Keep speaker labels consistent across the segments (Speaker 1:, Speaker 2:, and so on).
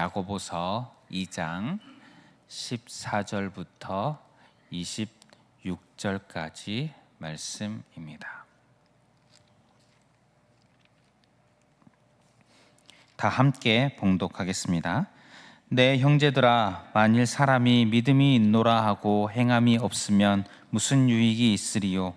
Speaker 1: 야고보서 2장 14절부터 26절까지 말씀입니다. 다 함께 봉독하겠습니다. 내 형제들아, 만일 사람이 믿음이 있노라 하고 행함이 없으면 무슨 유익이 있으리요?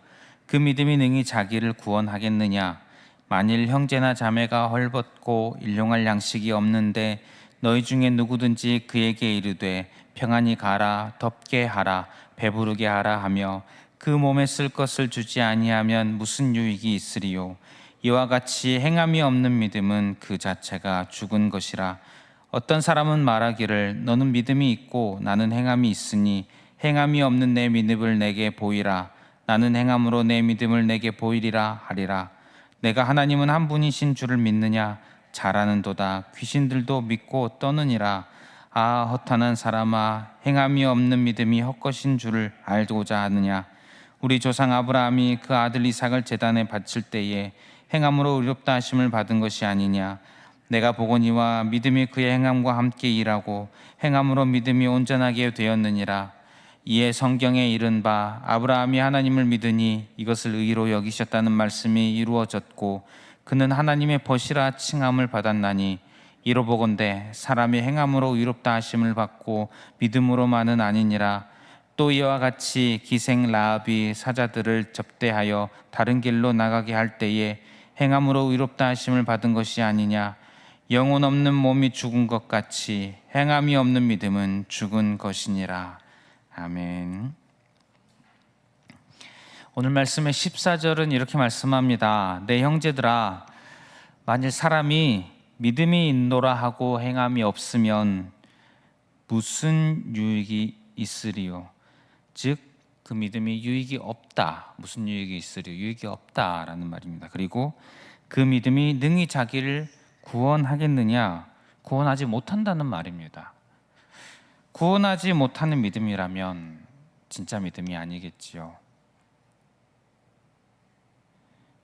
Speaker 1: 그 믿음이 능히 자기를 구원하겠느냐? 만일 형제나 자매가 헐벗고 일용할 양식이 없는데 너희 중에 누구든지 그에게 이르되 평안히 가라, 덥게 하라, 배부르게 하라 하며 그 몸에 쓸 것을 주지 아니하면 무슨 유익이 있으리요? 이와 같이 행함이 없는 믿음은 그 자체가 죽은 것이라. 어떤 사람은 말하기를 너는 믿음이 있고 나는 행함이 있으니 행함이 없는 내 믿음을 내게 보이라. 나는 행함으로 내 믿음을 내게 보이리라 하리라. 내가 하나님은 한 분이신 줄을 믿느냐? 잘하는도다. 귀신들도 믿고 떠느니라. 아, 허탄한 사람아, 행함이 없는 믿음이 헛것인 줄을 알고자 하느냐? 우리 조상 아브라함이 그 아들 이삭을 제단에 바칠 때에 행함으로 의롭다 하심을 받은 것이 아니냐? 내가 보거니와 믿음이 그의 행함과 함께 일하고 행함으로 믿음이 온전하게 되었느니라. 이에 성경에 이른 바 아브라함이 하나님을 믿으니 이것을 의로 여기셨다는 말씀이 이루어졌고 그는 하나님의 벗이라 칭함을 받았나니, 이로 보건대 사람이 행함으로 의롭다 하심을 받고 믿음으로만은 아니니라. 또 이와 같이 기생 라합이 사자들을 접대하여 다른 길로 나가게 할 때에 행함으로 의롭다 하심을 받은 것이 아니냐? 영혼 없는 몸이 죽은 것 같이 행함이 없는 믿음은 죽은 것이니라. 아멘. 오늘 말씀의 14절은 이렇게 말씀합니다. 내 형제들아, 만일 사람이 믿음이 있노라 하고 행함이 없으면 무슨 유익이 있으리요? 즉, 그 믿음이 유익이 없다. 무슨 유익이 있으리요? 유익이 없다라는 말입니다. 그리고 그 믿음이 능히 자기를 구원하겠느냐? 구원하지 못한다는 말입니다. 구원하지 못하는 믿음이라면 진짜 믿음이 아니겠지요.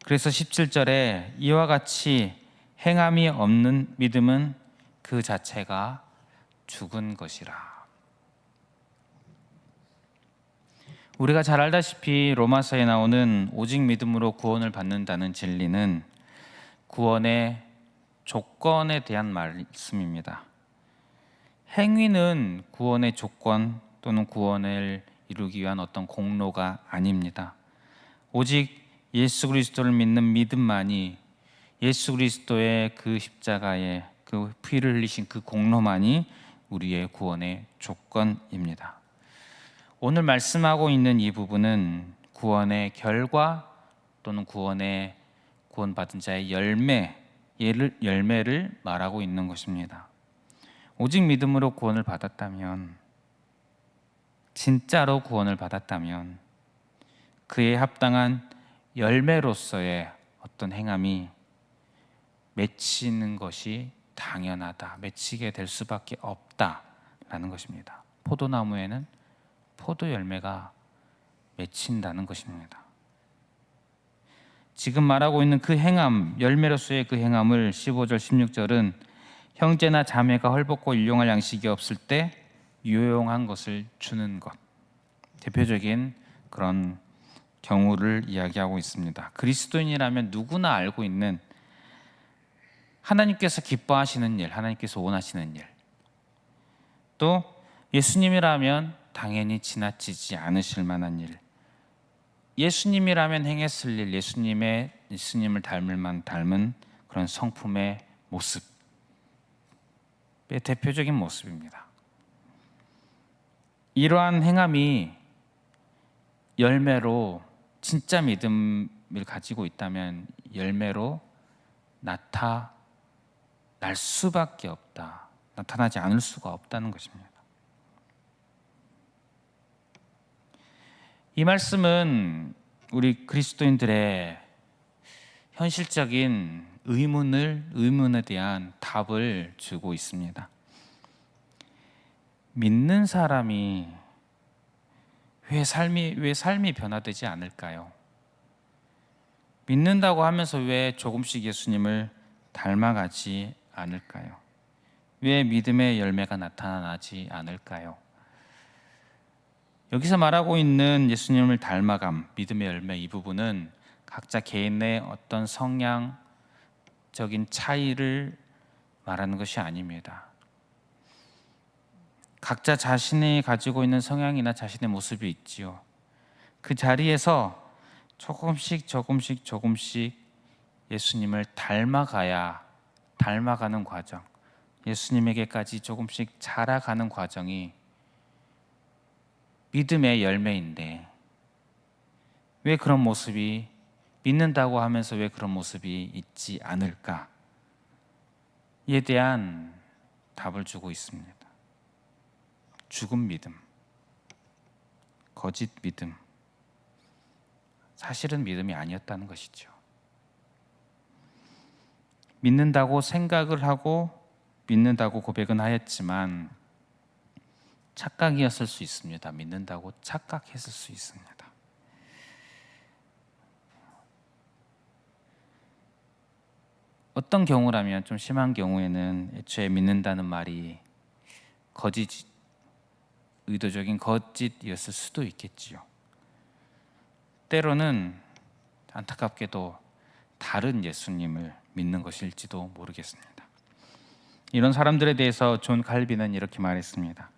Speaker 1: 그래서 17절에 이와 같이 행함이 없는 믿음은 그 자체가 죽은 것이라. 우리가 잘 알다시피 로마서에 나오는 오직 믿음으로 구원을 받는다는 진리는 구원의 조건에 대한 말씀입니다. 행위는 구원의 조건 또는 구원을 이루기 위한 어떤 공로가 아닙니다. 오직 예수 그리스도를 믿는 믿음만이, 예수 그리스도의 그 십자가에 그 피를 흘리신 그 공로만이 우리의 구원의 조건입니다. 오늘 말씀하고 있는 이 부분은 구원의 결과 또는 구원받은 자의 열매를 말하고 있는 것입니다. 오직 믿음으로 구원을 받았다면, 진짜로 구원을 받았다면 그에 합당한 열매로서의 어떤 행함이 맺히는 것이 당연하다, 맺히게 될 수밖에 없다라는 것입니다. 포도나무에는 포도 열매가 맺힌다는 것입니다. 지금 말하고 있는 그 행함, 열매로서의 그 행함을 15절, 16절은 형제나 자매가 헐벗고 일용할 양식이 없을 때 유용한 것을 주는 것, 대표적인 그런 경우를 이야기하고 있습니다. 그리스도인이라면 누구나 알고 있는 하나님께서 기뻐하시는 일, 하나님께서 원하시는 일, 또 예수님이라면 당연히 지나치지 않으실 만한 일, 예수님이라면 행했을 일, 예수님을 닮은 그런 성품의 모습, 대표적인 모습입니다. 이러한 행함이 열매로, 진짜 믿음을 가지고 있다면 열매로 나타날 수밖에 없다, 나타나지 않을 수가 없다는 것입니다. 이 말씀은 우리 그리스도인들의 현실적인 의문에 대한 답을 주고 있습니다. 믿는 사람이 왜 삶이 변화되지 않을까요? 믿는다고 하면서 왜 조금씩 예수님을 닮아가지 않을까요? 왜 믿음의 열매가 나타나지 않을까요? 여기서 말하고 있는 예수님을 닮아감, 믿음의 열매 이 부분은 각자 개인의 어떤 성향적인 차이를 말하는 것이 아닙니다. 각자 자신이 가지고 있는 성향이나 자신의 모습이 있지요. 그 자리에서 조금씩 예수님을 닮아가는 과정, 예수님에게까지 조금씩 자라가는 과정이 믿음의 열매인데, 왜 그런 모습이, 믿는다고 하면서 왜 그런 모습이 있지 않을까에 대한 답을 주고 있습니다. 죽은 믿음, 거짓 믿음, 사실은 믿음이 아니었다는 것이죠. 믿는다고 생각을 하고 믿는다고 고백은 하였지만 착각이었을 수 있습니다. 믿는다고 착각했을 수 있습니다. 어떤 경우라면, 좀 심한 경우에는 애초에 믿는다는 말이 의도적인 거짓이었을 수도 있겠지요. 때로는 안타깝게도 다른 예수님을 믿는 것일지도 모르겠습니다. 이런 사람들에 대해서 존 칼빈은 이렇게 말했습니다.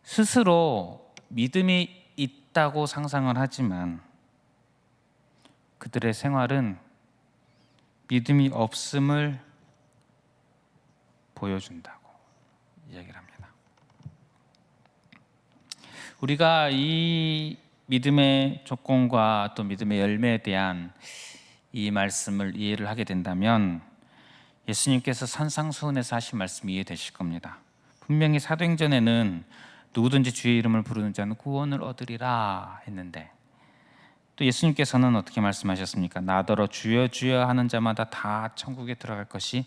Speaker 1: 스스로 믿음이 있다고 상상을 하지만 그들의 생활은 믿음이 없음을 보여준다고 이야기를 합니다. 우리가 이 믿음의 조건과 또 믿음의 열매에 대한 이 말씀을 이해를 하게 된다면 예수님께서 산상수훈에서 하신 말씀이 이해되실 겁니다. 분명히 사도행전에는 누구든지 주의 이름을 부르는 자는 구원을 얻으리라 했는데, 또 예수님께서는 어떻게 말씀하셨습니까? 나더러 주여 주여 하는 자마다 다 천국에 들어갈 것이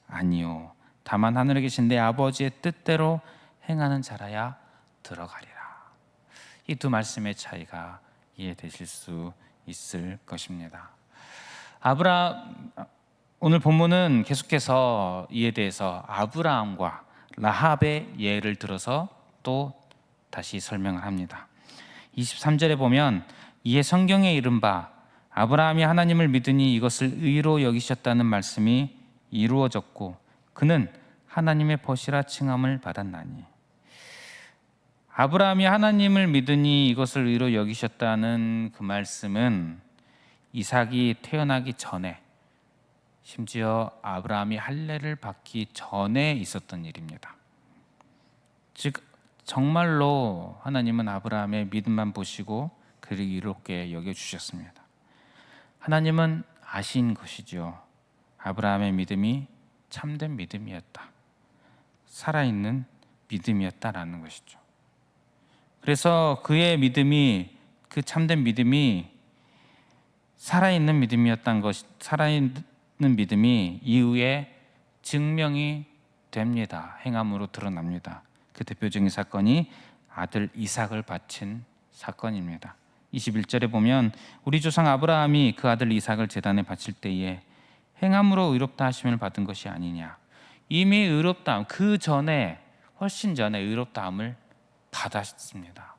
Speaker 1: 아니요 다만 하늘에 계신 내 아버지의 뜻대로 행하는 자라야 들어가리라. 이 두 말씀의 차이가 이해되실 수 있을 것입니다. 오늘 본문은 계속해서 이에 대해서 아브라함과 라합의 예를 들어서 또 다시 설명을 합니다. 23절에 보면 이에 성경에 이른 바 아브라함이 하나님을 믿으니 이것을 의로 여기셨다는 말씀이 이루어졌고 그는 하나님의 벗이라 칭함을 받았나니. 아브라함이 하나님을 믿으니 이것을 의로 여기셨다는 그 말씀은 이삭이 태어나기 전에, 심지어 아브라함이 할례를 받기 전에 있었던 일입니다. 즉 정말로 하나님은 아브라함의 믿음만 보시고 그를 이롭게 여겨주셨습니다. 하나님은 아신 것이죠. 아브라함의 믿음이 참된 믿음이었다, 살아있는 믿음이었다라는 것이죠. 그래서 그의 믿음이, 그 참된 믿음이 살아있는 믿음이 이후에 증명이 됩니다. 행함으로 드러납니다. 그 대표적인 사건이 아들 이삭을 바친 사건입니다. 21절에 보면 우리 조상 아브라함이 그 아들 이삭을 제단에 바칠 때에 행함으로 의롭다 하심을 받은 것이 아니냐. 이미 의롭다함, 그 전에, 훨씬 전에 의롭다함을 받았습니다.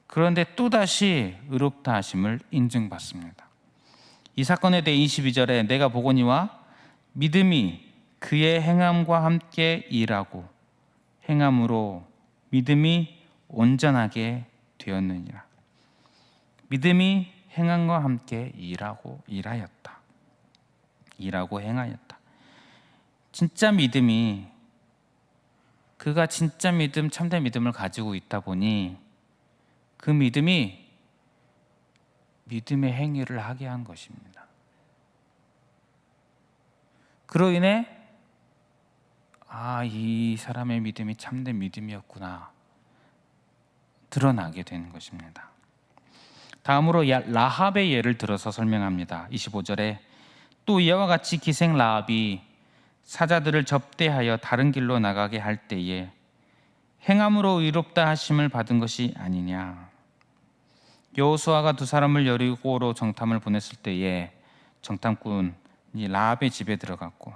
Speaker 1: 그런데 또다시 의롭다 하심을 인증받습니다. 이 사건에 대해 22절에 내가 보거니와 믿음이 그의 행함과 함께 일하고 행함으로 믿음이 온전하게 되었느니라. 믿음이 행함과 함께 일하고 행하였다. 진짜 믿음이, 그가 진짜 믿음, 참된 믿음을 가지고 있다 보니 그 믿음이 믿음의 행위를 하게 한 것입니다. 그로 인해 이 사람의 믿음이 참된 믿음이었구나 드러나게 된 것입니다. 다음으로 라합의 예를 들어서 설명합니다. 25절에 또 이와 같이 기생 라합이 사자들을 접대하여 다른 길로 나가게 할 때에 행함으로 의롭다 하심을 받은 것이 아니냐. 여호수아가 두 사람을 여리고로 정탐을 보냈을 때에 정탐꾼이 라합의 집에 들어갔고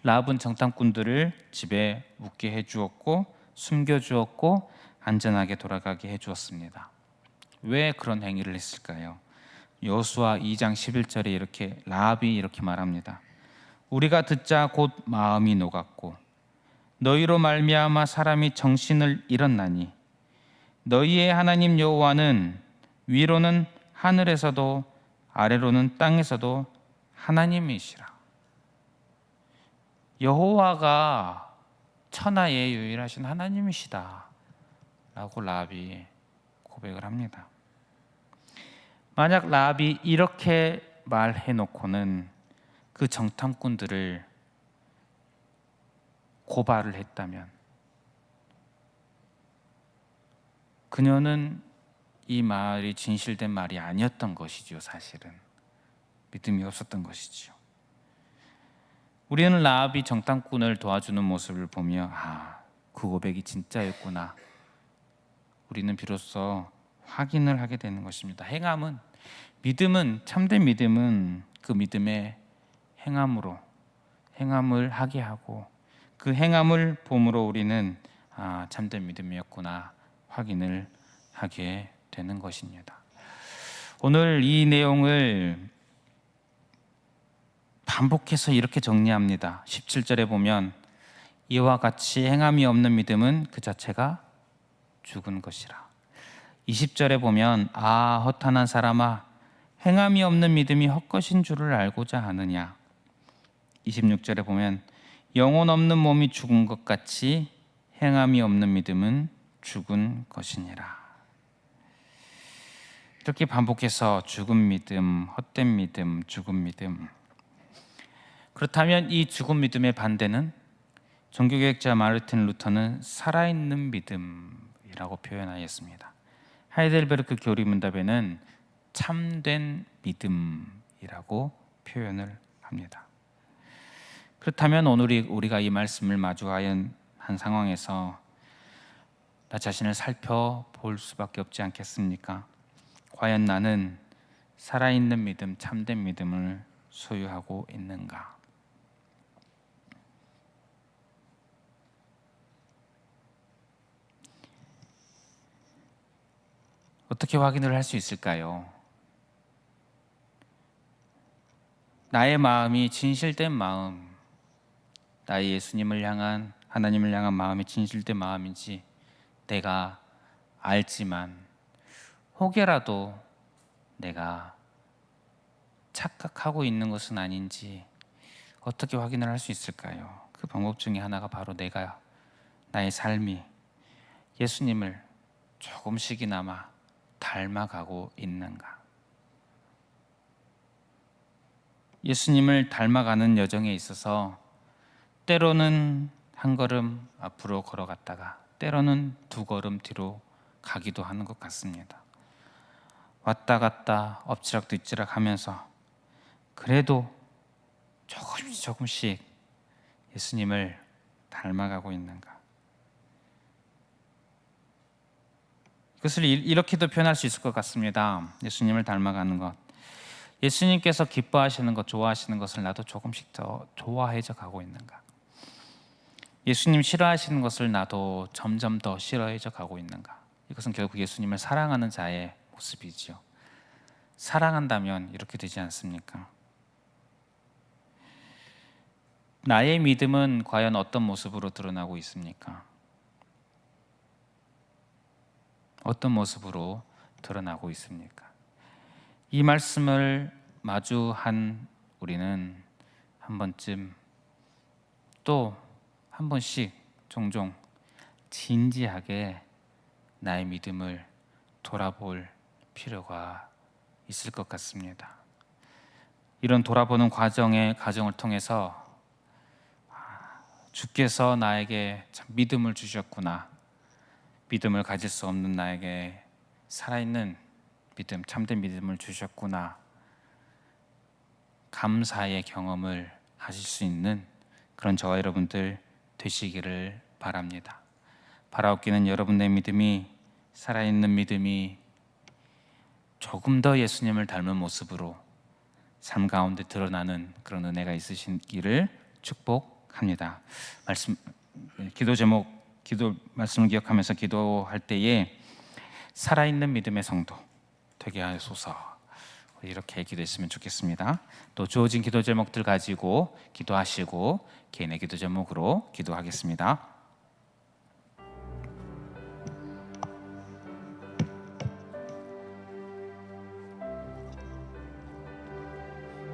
Speaker 1: 라합은 정탐꾼들을 집에 묵게 해주었고 숨겨주었고 안전하게 돌아가게 해주었습니다. 왜 그런 행위를 했을까요? 여호수아 2장 11절에 이렇게 라합이 이렇게 말합니다. 우리가 듣자 곧 마음이 녹았고 너희로 말미암아 사람이 정신을 잃었나니 너희의 하나님 여호와는 위로는 하늘에서도 아래로는 땅에서도 하나님이시라. 여호와가 천하의 유일하신 하나님이시다 라고 라합이 고백을 합니다. 만약 라합이 이렇게 말해놓고는 그 정탐꾼들을 고발을 했다면 그녀는 이 말이 진실된 말이 아니었던 것이지요. 사실은 믿음이 없었던 것이지요. 우리는 라합이 정탐꾼을 도와주는 모습을 보며 그 고백이 진짜였구나, 우리는 비로소 확인을 하게 되는 것입니다. 믿음은, 참된 믿음은 그 믿음의 행함을 하게 하고 그 행함을 봄으로 우리는 참된 믿음이었구나 확인을 하게 되는 것입니다. 오늘 이 내용을 반복해서 이렇게 정리합니다. 17절에 보면 이와 같이 행함이 없는 믿음은 그 자체가 죽은 것이라. 20절에 보면 허탄한 사람아, 행함이 없는 믿음이 헛것인 줄을 알고자 하느냐. 26절에 보면 영혼 없는 몸이 죽은 것 같이 행함이 없는 믿음은 죽은 것이니라. 이렇게 반복해서 죽은 믿음, 헛된 믿음, 죽은 믿음. 그렇다면 이 죽은 믿음의 반대는 종교개혁자 마르틴 루터는 살아있는 믿음이라고 표현하였습니다. 하이델베르크 교리문답에는 참된 믿음이라고 표현을 합니다. 그렇다면 오늘 우리가 이 말씀을 마주한 상황에서 나 자신을 살펴볼 수밖에 없지 않겠습니까? 과연 나는 살아있는 믿음, 참된 믿음을 소유하고 있는가? 어떻게 확인을 할 수 있을까요? 나의 마음이 진실된 마음, 나의 예수님을 향한, 하나님을 향한 마음이 진실된 마음인지 내가 알지만 혹여라도 내가 착각하고 있는 것은 아닌지 어떻게 확인을 할 수 있을까요? 그 방법 중에 하나가 바로 나의 삶이 예수님을 조금씩이나마 닮아가고 있는가. 예수님을 닮아가는 여정에 있어서 때로는 한 걸음 앞으로 걸어갔다가 때로는 두 걸음 뒤로 가기도 하는 것 같습니다. 왔다 갔다 엎치락 뒤치락 하면서 그래도 조금씩 예수님을 닮아가고 있는가. 그것을 이렇게도 표현할 수 있을 것 같습니다. 예수님을 닮아가는 것, 예수님께서 기뻐하시는 것, 좋아하시는 것을 나도 조금씩 더 좋아해져 가고 있는가. 예수님 싫어하시는 것을 나도 점점 더 싫어해져 가고 있는가. 이것은 결국 예수님을 사랑하는 자의 모습이지요. 사랑한다면 이렇게 되지 않습니까? 나의 믿음은 과연 어떤 모습으로 드러나고 있습니까? 어떤 모습으로 드러나고 있습니까? 이 말씀을 마주한 우리는 한 번쯤, 또 한 번씩 종종 진지하게 나의 믿음을 돌아볼 필요가 있을 것 같습니다. 이런 돌아보는 과정을 통해서 주께서 나에게 참 믿음을 주셨구나, 믿음을 가질 수 없는 나에게 살아있는 믿음, 참된 믿음을 주셨구나, 감사의 경험을 하실 수 있는 그런 저와 여러분들 되시기를 바랍니다. 바라옵기는 여러분의 믿음이, 살아있는 믿음이 조금 더 예수님을 닮은 모습으로 삶 가운데 드러나는 그런 은혜가 있으시기를 축복합니다. 합니다. 기도 제목, 기도 말씀을 기억하면서 기도할 때에 살아있는 믿음의 성도 되게 하소서, 이렇게 기도했으면 좋겠습니다. 또 주어진 기도 제목들 가지고 기도하시고 개인의 기도 제목으로 기도하겠습니다.